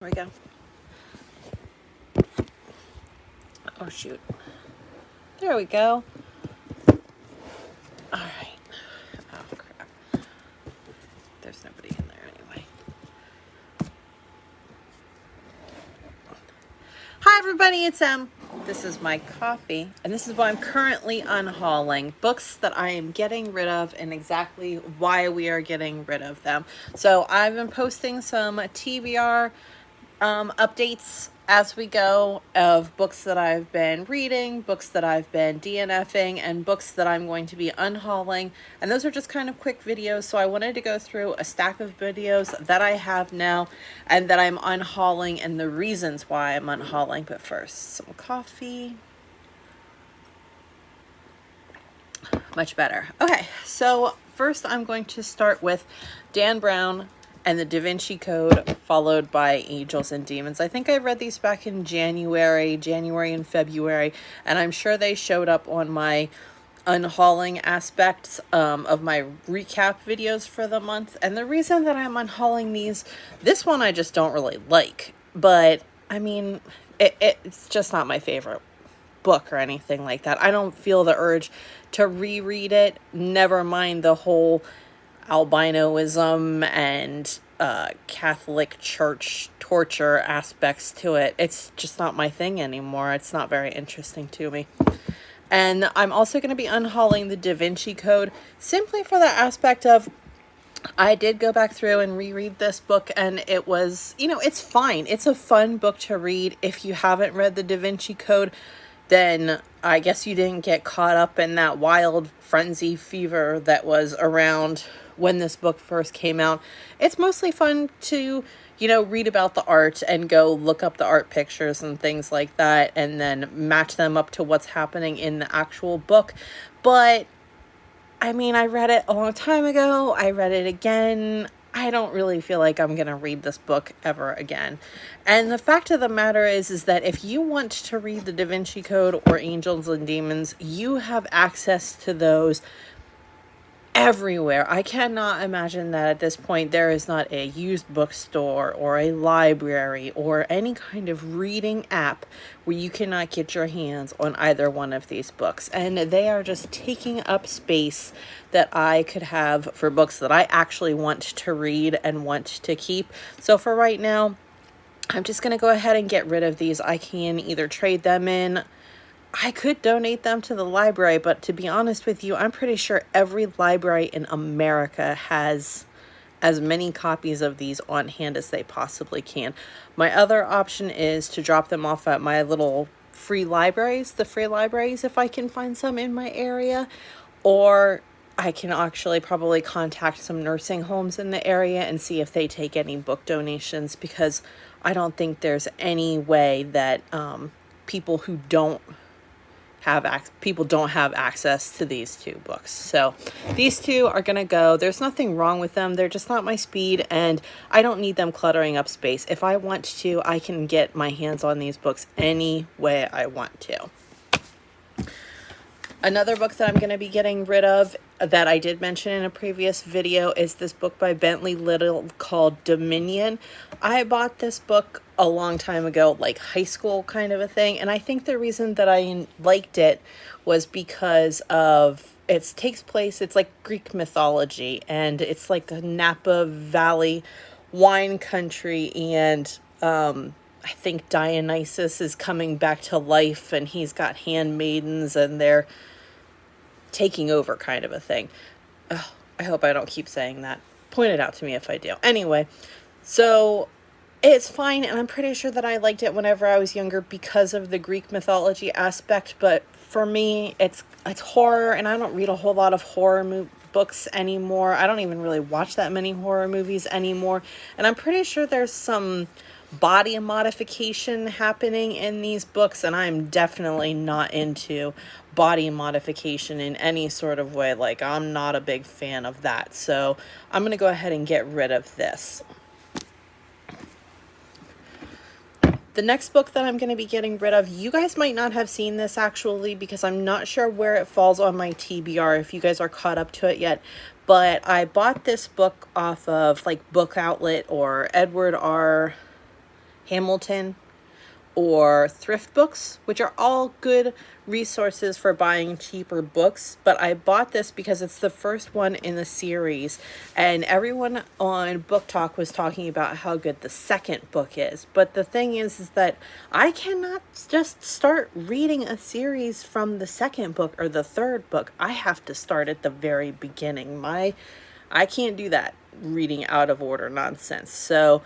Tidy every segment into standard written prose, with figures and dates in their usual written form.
There we go. Oh, shoot. There we go. All right. Oh, crap. There's nobody in there anyway. Hi, everybody. It's Em. This is my coffee, and this is what I'm currently unhauling. Books that I am getting rid of and exactly why we are getting rid of them. So I've been posting some TBR updates as we go of books that I've been reading, books that I've been DNFing, and books that I'm going to be unhauling. And those are just kind of quick videos, so I wanted to go through a stack of videos that I have now and that I'm unhauling and the reasons why I'm unhauling. But first, some coffee. Much better. Okay, so first I'm going to start with Dan Brown and the Da Vinci Code, followed by Angels and Demons. I think I read these back in January and February, and I'm sure they showed up on my unhauling aspects of my recap videos for the month. And the reason that I'm unhauling this one I just don't really like, but I mean, it's just not my favorite book or anything like that. I don't feel the urge to reread it, never mind the whole albinoism and Catholic Church torture aspects to it. It's just not my thing anymore. It's not very interesting to me. And I'm also going to be unhauling the Da Vinci Code simply for the aspect of I did go back through and reread this book, and it was, it's fine. It's a fun book to read. If you haven't read the Da Vinci Code, then I guess you didn't get caught up in that wild frenzy fever that was around when this book first came out. It's mostly fun to, read about the art and go look up the art pictures and things like that, and then match them up to what's happening in the actual book. But I mean, I read it a long time ago. I read it again. I don't really feel like I'm going to read this book ever again. And the fact of the matter is that if you want to read the Da Vinci Code or Angels and Demons, you have access to those everywhere. I cannot imagine that at this point there is not a used bookstore or a library or any kind of reading app where you cannot get your hands on either one of these books. And they are just taking up space that I could have for books that I actually want to read and want to keep. So for right now, I'm just going to go ahead and get rid of these. I can either trade them in. I could donate them to the library, but to be honest with you, I'm pretty sure every library in America has as many copies of these on hand as they possibly can. My other option is to drop them off at my little free libraries, if I can find some in my area, or I can actually probably contact some nursing homes in the area and see if they take any book donations, because I don't think there's any way that people don't have access to these two books. So these two are gonna go. There's nothing wrong with them. They're just not my speed, and I don't need them cluttering up space. If I want to, I can get my hands on these books any way I want to. Another book that I'm going to be getting rid of that I did mention in a previous video is this book by Bentley Little called Dominion. I bought this book a long time ago, like high school kind of a thing. And I think the reason that I liked it was because of it's like Greek mythology, and it's like a Napa Valley wine country, and I think Dionysus is coming back to life, and he's got handmaidens, and they're taking over kind of a thing. Oh, I hope I don't keep saying that. Point it out to me if I do. Anyway, so it's fine, and I'm pretty sure that I liked it whenever I was younger because of the Greek mythology aspect, but for me, it's horror, and I don't read a whole lot of horror books anymore. I don't even really watch that many horror movies anymore, and I'm pretty sure there's some body modification happening in these books, and I'm definitely not into body modification in any sort of way. Like, I'm not a big fan of that, so I'm gonna go ahead and get rid of this. The next book that I'm going to be getting rid of, you guys might not have seen this actually, because I'm not sure where it falls on my TBR, if you guys are caught up to it yet, but I bought this book off of like Book Outlet or Edward R. Hamilton, or thrift books, which are all good resources for buying cheaper books. But I bought this because it's the first one in the series, and everyone on Book Talk was talking about how good the second book is. But the thing is that I cannot just start reading a series from the second book or the third book. I have to start at the very beginning. I can't do that reading out of order nonsense. So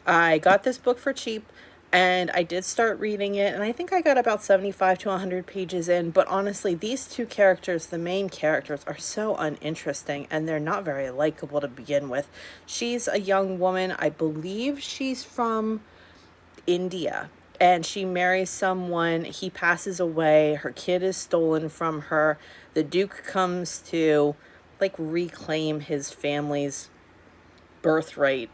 I got this book for cheap, and I did start reading it, and I think I got about 75 to 100 pages in. But honestly, these two characters, the main characters, are so uninteresting, and they're not very likable to begin with. She's a young woman. I believe she's from India, and she marries someone. He passes away. Her kid is stolen from her. The Duke comes to like reclaim his family's birthright,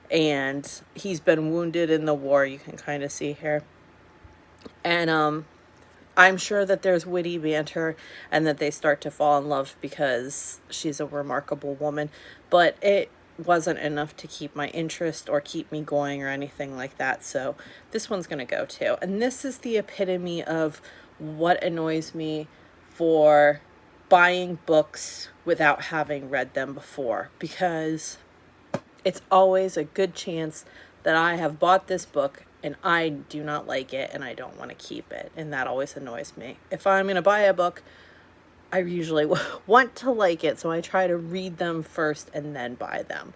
and he's been wounded in the war, you can kind of see here. And I'm sure that there's witty banter and that they start to fall in love because she's a remarkable woman, but it wasn't enough to keep my interest or keep me going or anything like that. So this one's going to go too. And this is the epitome of what annoys me for buying books without having read them before, because it's always a good chance that I have bought this book and I do not like it and I don't want to keep it. And that always annoys me. If I'm going to buy a book, I usually want to like it, so I try to read them first and then buy them.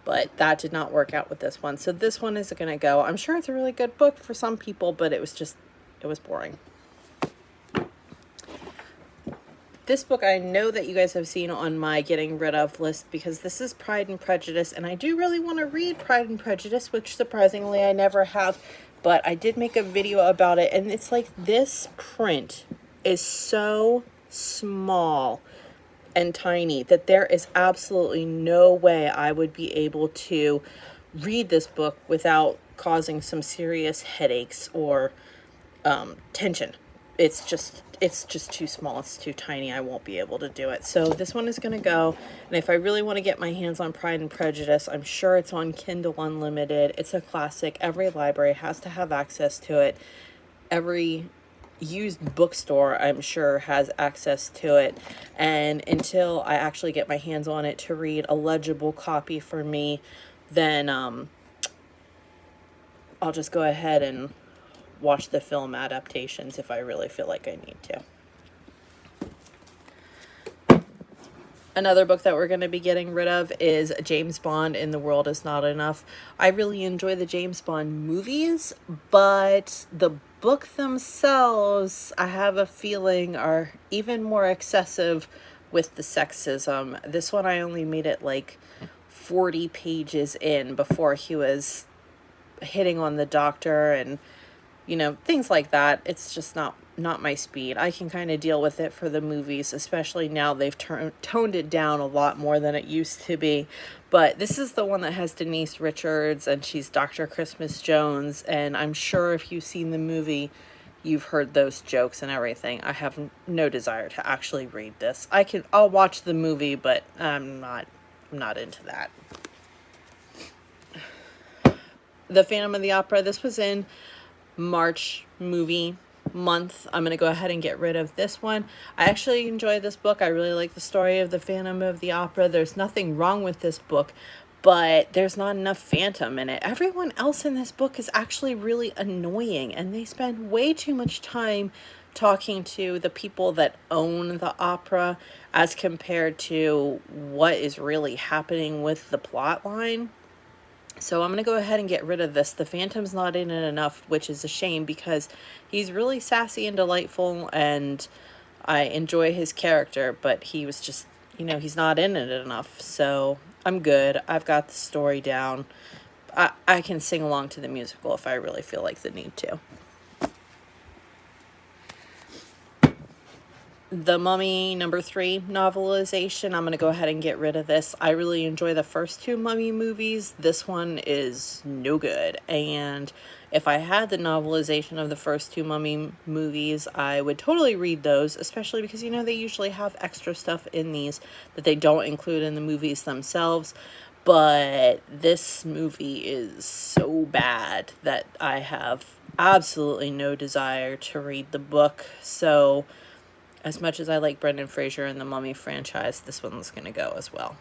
But that did not work out with this one. So this one is going to go. I'm sure it's a really good book for some people, but it was boring. This book I know that you guys have seen on my getting rid of list, because this is Pride and Prejudice, and I do really want to read Pride and Prejudice, which surprisingly I never have, but I did make a video about it, and it's like this print is so small and tiny that there is absolutely no way I would be able to read this book without causing some serious headaches or tension. It's just too small. It's too tiny. I won't be able to do it. So this one is going to go. And if I really want to get my hands on Pride and Prejudice, I'm sure it's on Kindle Unlimited. It's a classic. Every library has to have access to it. Every used bookstore, I'm sure, has access to it. And until I actually get my hands on it to read a legible copy for me, then I'll just go ahead and watch the film adaptations if I really feel like I need to. Another book that we're going to be getting rid of is James Bond and the World Is Not Enough. I really enjoy the James Bond movies, but the book themselves, I have a feeling, are even more excessive with the sexism. This one I only made it like 40 pages in before he was hitting on the doctor and things like that. It's just not my speed. I can kind of deal with it for the movies, especially now they've toned it down a lot more than it used to be. But this is the one that has Denise Richards, and she's Dr. Christmas Jones, and I'm sure if you've seen the movie, you've heard those jokes and everything. I have no desire to actually read this. I'll watch the movie, but I'm not into that. The Phantom of the Opera, this was in March movie month. I'm going to go ahead and get rid of this one. I actually enjoy this book. I really like the story of the Phantom of the Opera. There's nothing wrong with this book, but there's not enough Phantom in it. Everyone else in this book is actually really annoying, and they spend way too much time talking to the people that own the opera as compared to what is really happening with the plot line. So I'm going to go ahead and get rid of this. The Phantom's not in it enough, which is a shame because he's really sassy and delightful, and I enjoy his character, but he was just, he's not in it enough. So I'm good. I've got the story down. I can sing along to the musical if I really feel like the need to. The Mummy #3 novelization, I'm going to go ahead and get rid of this. I really enjoy the first two Mummy movies. This one is no good. And if I had the novelization of the first two Mummy movies, I would totally read those, especially because, they usually have extra stuff in these that they don't include in the movies themselves. But this movie is so bad that I have absolutely no desire to read the book. So as much as I like Brendan Fraser and the Mummy franchise, this one's going to go as well.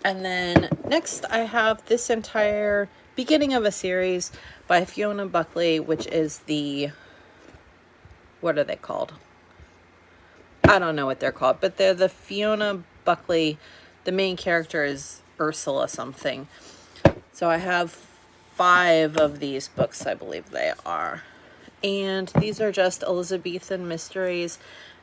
And then next I have this entire beginning of a series by Fiona Buckley, which is the, what are they called? I don't know what they're called, but they're the Fiona Buckley, the main character is Ursula something. So I have 5 of these books, I believe they are. And these are just Elizabethan mysteries,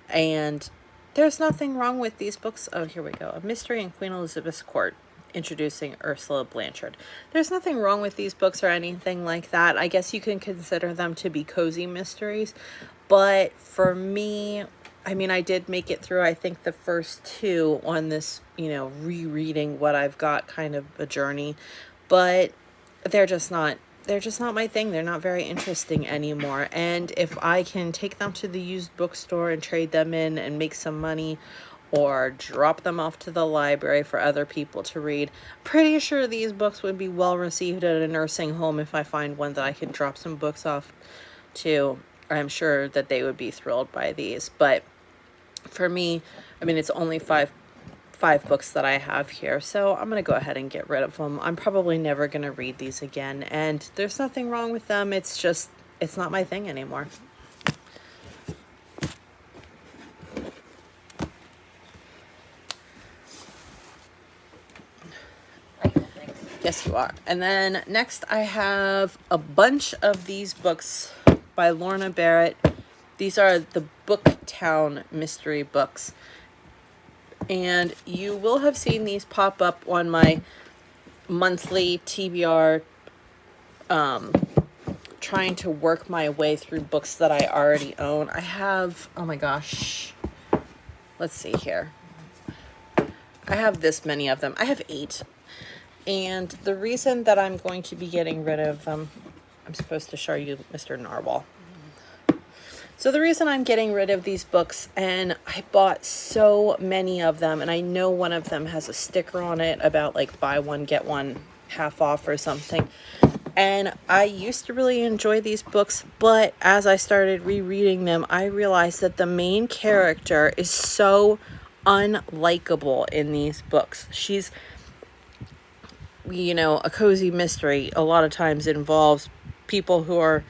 and there's nothing wrong with these books. Oh, here we go. A Mystery in Queen Elizabeth's Court, introducing Ursula Blanchard. There's nothing wrong with these books or anything like that. I guess you can consider them to be cozy mysteries, but for me, I mean, I did make it through, I think, the first 2 on this, rereading what I've got kind of a journey, but they're just not my thing. They're not very interesting anymore. And if I can take them to the used bookstore and trade them in and make some money, or drop them off to the library for other people to read, pretty sure these books would be well received at a nursing home. If I find one that I can drop some books off to, I'm sure that they would be thrilled by these. But for me, I mean, it's only five books that I have here, so I'm going to go ahead and get rid of them. I'm probably never going to read these again, and there's nothing wrong with them. It's just, it's not my thing anymore. Yes, you are. And then next I have a bunch of these books by Lorna Barrett. These are the Booktown mystery books. And you will have seen these pop up on my monthly TBR, trying to work my way through books that I already own. I have, oh my gosh, let's see here. I have this many of them. I have 8. And the reason that I'm going to be getting rid of them, I'm supposed to show you Mr. Narwhal. So the reason I'm getting rid of these books, and I bought so many of them, and I know one of them has a sticker on it about like buy one, get one half off or something. And I used to really enjoy these books, but as I started rereading them, I realized that the main character is so unlikable in these books. She's, a cozy mystery a lot of times involves people who are,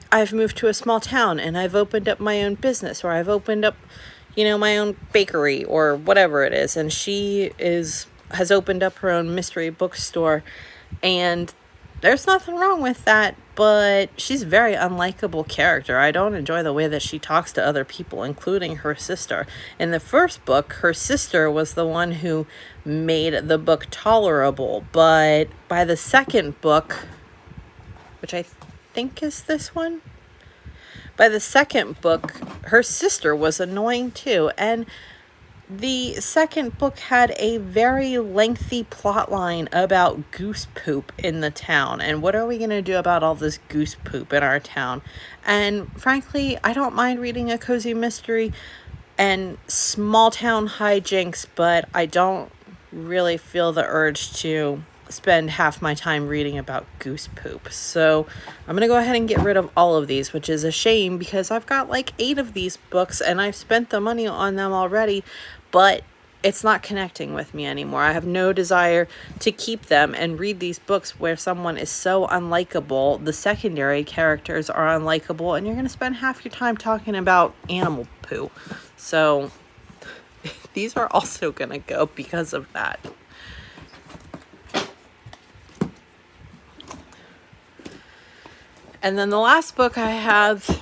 I've moved to a small town and I've opened up my own business, or I've opened up, my own bakery or whatever it is. And she has opened up her own mystery bookstore, and there's nothing wrong with that, but she's a very unlikable character. I don't enjoy the way that she talks to other people, including her sister. In the first book, her sister was the one who made the book tolerable, but by the second book, which I think is this one, by the second book, her sister was annoying too. And the second book had a very lengthy plot line about goose poop in the town, and what are we going to do about all this goose poop in our town? And frankly, I don't mind reading a cozy mystery and small town hijinks, but I don't really feel the urge to spend half my time reading about goose poop. So I'm going to go ahead and get rid of all of these, which is a shame because I've got like 8 of these books and I've spent the money on them already, but it's not connecting with me anymore. I have no desire to keep them and read these books where someone is so unlikable. The secondary characters are unlikable, and you're going to spend half your time talking about animal poo. So these are also going to go because of that. And then the last book I have,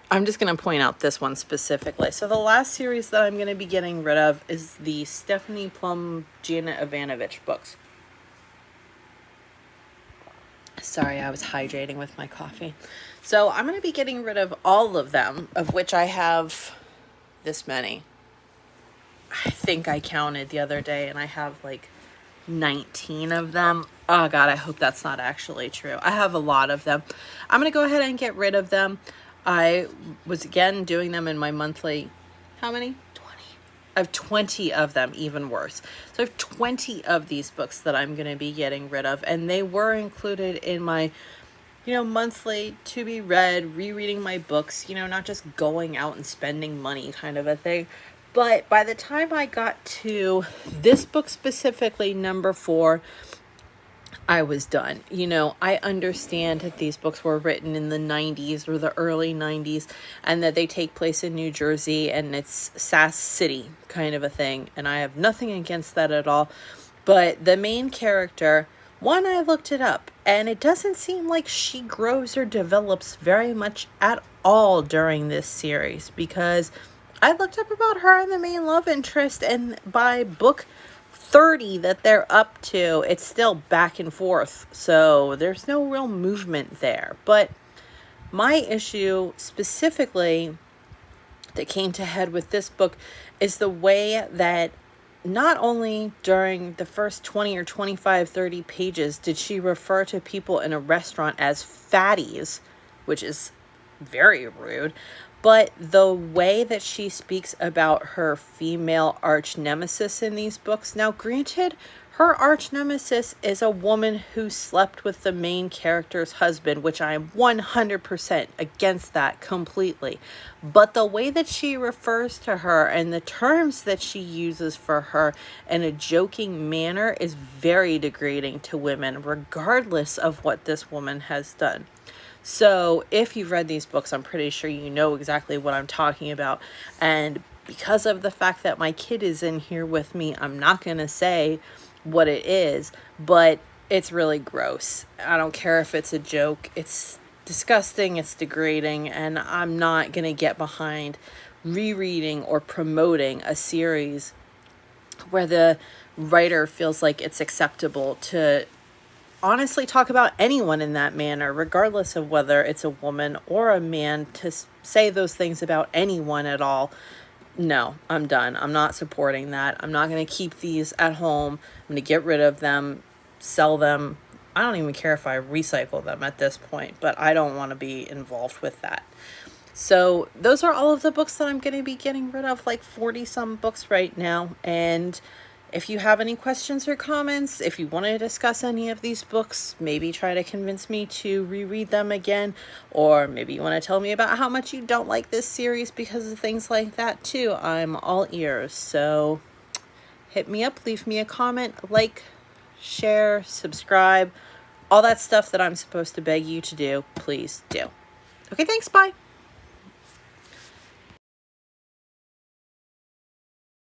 I'm just going to point out this one specifically. So the last series that I'm going to be getting rid of is the Stephanie Plum, Janet Ivanovich books. Sorry, I was hydrating with my coffee. So I'm going to be getting rid of all of them, of which I have this many. I think I counted the other day, and I have like 19 of them. Oh God, I hope that's not actually true. I have a lot of them. I'm going to go ahead and get rid of them. I was again doing them in my monthly, how many? 20. I have 20 of them, even worse. So I have 20 of these books that I'm going to be getting rid of, and they were included in my, monthly to be read, rereading my books, not just going out and spending money kind of a thing. But by the time I got to this book specifically, number 4, I was done. I understand that these books were written in the 90s or the early 90s and that they take place in New Jersey and it's Sass City kind of a thing. And I have nothing against that at all. But the main character, one, I looked it up and it doesn't seem like she grows or develops very much at all during this series, because I looked up about her and the main love interest, and by book 30 that they're up to, it's still back and forth. So there's no real movement there. But my issue specifically that came to head with this book is the way that not only during the first 20 or 25, 30 pages did she refer to people in a restaurant as fatties, which is very rude, but the way that she speaks about her female arch nemesis in these books. Now, granted, her arch nemesis is a woman who slept with the main character's husband, which I am 100% against that completely. But the way that she refers to her and the terms that she uses for her in a joking manner is very degrading to women, regardless of what this woman has done. So if you've read these books, I'm pretty sure you know exactly what I'm talking about. And because of the fact that my kid is in here with me, I'm not going to say what it is, but it's really gross. I don't care if it's a joke. It's disgusting. It's degrading. And I'm not going to get behind rereading or promoting a series where the writer feels like it's acceptable to honestly talk about anyone in that manner, regardless of whether it's a woman or a man, to say those things about anyone at all. No, I'm done. I'm not supporting that. I'm not going to keep these at home. I'm going to get rid of them, sell them. I don't even care if I recycle them at this point, but I don't want to be involved with that. So those are all of the books that I'm going to be getting rid of, like 40 some books right now. And if you have any questions or comments, if you want to discuss any of these books, maybe try to convince me to reread them again, or maybe you want to tell me about how much you don't like this series because of things like that too, I'm all ears. So hit me up, leave me a comment, like, share, subscribe, all that stuff that I'm supposed to beg you to do, please do. Okay, thanks, bye.